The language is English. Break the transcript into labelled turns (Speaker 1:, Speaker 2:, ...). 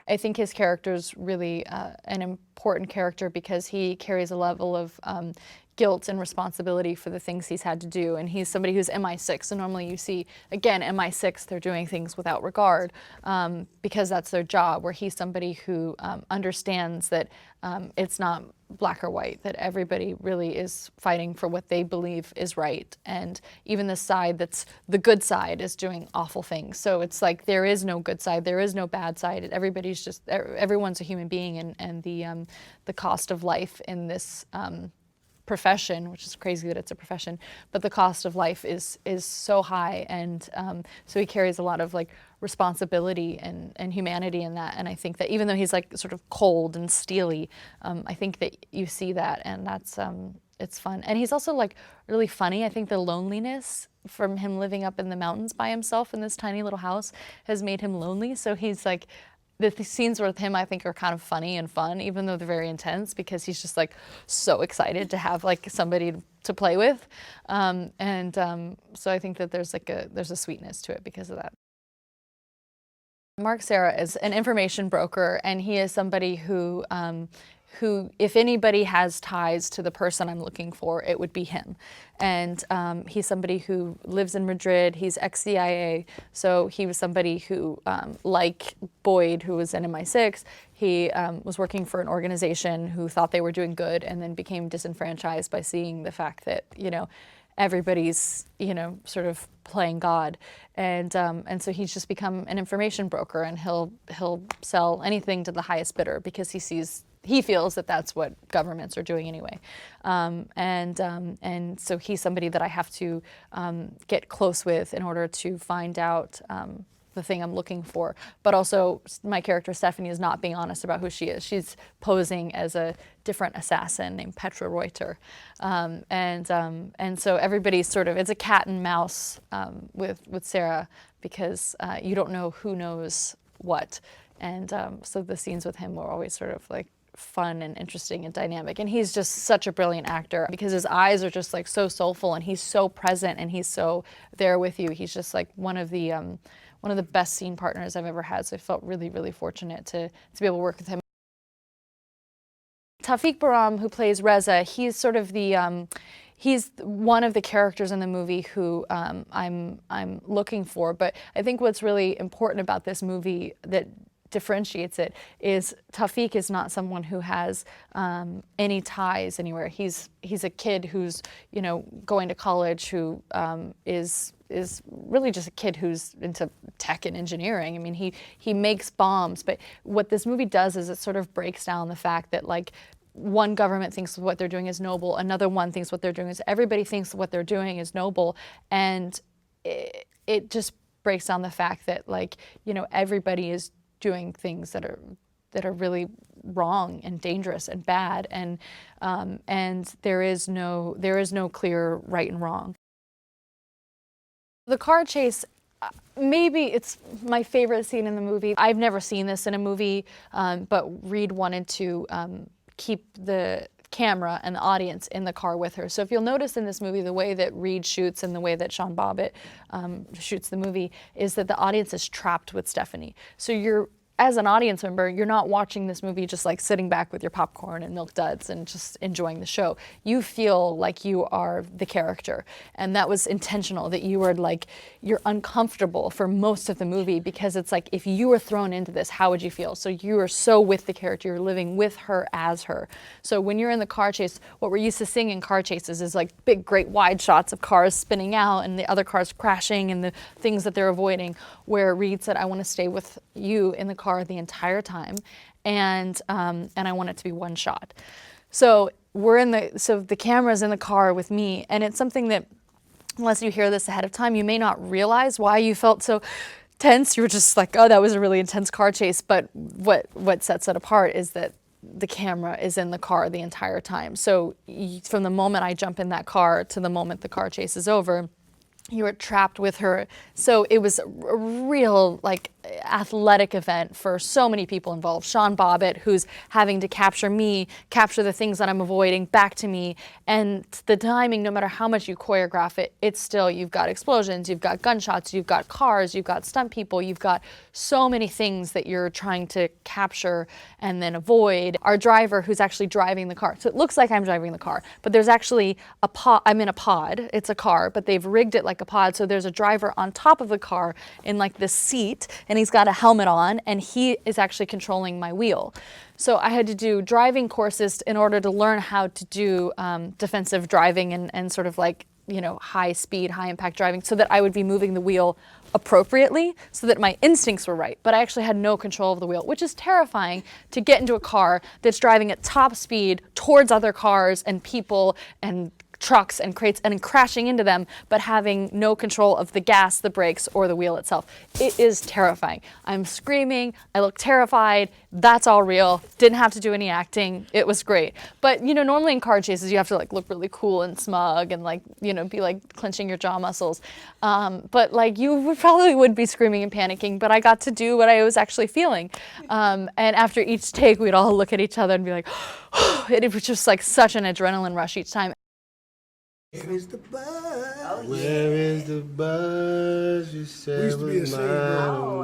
Speaker 1: I think his character's really an important character because he carries a level of guilt and responsibility for the things he's had to do. And he's somebody who's MI6. So normally you see, again, MI6, they're doing things without regard because that's their job, where he's somebody who understands that it's not black or white, that everybody really is fighting for what they believe is right. And even the side that's the good side is doing awful things. So it's like there is no good side, there is no bad side. Everybody's just, everyone's a human being, and the cost of life in this profession, which is crazy that it's a profession, but the cost of life is so high, and so he carries a lot of like responsibility and humanity in that. And I think that even though he's like sort of cold and steely, I think that you see that, and that's it's fun. And he's also like really funny. I think the loneliness from him living up in the mountains by himself in this tiny little house has made him lonely. So he's like, the scenes with him, I think, are kind of funny and fun, even though they're very intense, because he's just like so excited to have like somebody to play with, so I think that there's a sweetness to it because of that. Mark Serra is an information broker, and he is somebody who, if anybody has ties to the person I'm looking for, it would be him. And he's somebody who lives in Madrid. He's ex-CIA, so he was somebody who, like Boyd, who was in MI6, he was working for an organization who thought they were doing good and then became disenfranchised by seeing the fact that, everybody's, sort of playing God. And so he's just become an information broker, and he'll sell anything to the highest bidder because he feels that that's what governments are doing anyway. And so he's somebody that I have to get close with in order to find out the thing I'm looking for. But also my character Stephanie is not being honest about who she is. She's posing as a different assassin named Petra Reuter. And so everybody's sort of, it's a cat and mouse with Sarah, because you don't know who knows what. And so the scenes with him were always sort of like fun and interesting and dynamic. And he's just such a brilliant actor because his eyes are just like so soulful, and he's so present, and he's so there with you. He's just like one of the best scene partners I've ever had. So I felt really, really fortunate to be able to work with him. Tawfiq Baram, who plays Reza, he's sort of he's one of the characters in the movie who I'm looking for. But I think what's really important about this movie that differentiates it is Tawfiq is not someone who has any ties anywhere. He's a kid who's going to college, who is really just a kid who's into tech and engineering. I mean, he makes bombs, but what this movie does is it sort of breaks down the fact that like one government thinks what they're doing is noble, another one thinks what they're doing is, everybody thinks what they're doing is noble, and it just breaks down the fact that like everybody is doing things that are really wrong and dangerous and bad, and there is no clear right and wrong. The car chase, maybe it's my favorite scene in the movie. I've never seen this in a movie, but Reed wanted to keep the camera and the audience in the car with her. So if you'll notice in this movie, the way that Reed shoots and the way that Sean Bobbitt shoots the movie is that the audience is trapped with Stephanie. So as an audience member, you're not watching this movie just like sitting back with your popcorn and Milk Duds and just enjoying the show. You feel like you are the character, and that was intentional, that you were like, you're uncomfortable for most of the movie because it's like, if you were thrown into this, how would you feel? So you are so with the character, you're living with her as her. So when you're in the car chase, what we're used to seeing in car chases is like big, great wide shots of cars spinning out and the other cars crashing and the things that they're avoiding, where Reed said, I want to stay with you in the car the entire time, and I want it to be one shot. So the camera's in the car with me, and it's something that, unless you hear this ahead of time, you may not realize why you felt so tense. You were just like, oh, that was a really intense car chase. But what sets it apart is that the camera is in the car the entire time. So from the moment I jump in that car to the moment the car chase is over, you were trapped with her. So it was a real like athletic event for so many people involved. Sean Bobbitt, who's having to capture me, capture the things that I'm avoiding back to me. And the timing, no matter how much you choreograph it, it's still, you've got explosions, you've got gunshots, you've got cars, you've got stunt people, you've got so many things that you're trying to capture and then avoid. Our driver, who's actually driving the car. So it looks like I'm driving the car, but there's actually a pod. I'm in a pod. It's a car, but they've rigged it like a pod. So there's a driver on top of the car in like this seat, and he's got a helmet on, and he is actually controlling my wheel. So I had to do driving courses in order to learn how to do defensive driving and sort of like, you know, high speed, high impact driving, so that I would be moving the wheel appropriately, so that my instincts were right. But I actually had no control of the wheel, which is terrifying to get into a car that's driving at top speed towards other cars and people and trucks and crates and crashing into them, but having no control of the gas, the brakes, or the wheel itself. It is terrifying. I'm screaming, I look terrified, that's all real, didn't have to do any acting, it was great. But you know, normally in car chases you have to like look really cool and smug and like, you know, be like clenching your jaw muscles. But like you would be screaming and panicking, but I got to do what I was actually feeling. And after each take we'd all look at each other and be like, it was just like such an adrenaline rush each time.
Speaker 2: Where is the buzz?
Speaker 3: Where is the buzz? You said
Speaker 2: We used to be a
Speaker 3: was
Speaker 2: city
Speaker 3: mine.
Speaker 2: girl.
Speaker 4: Oh,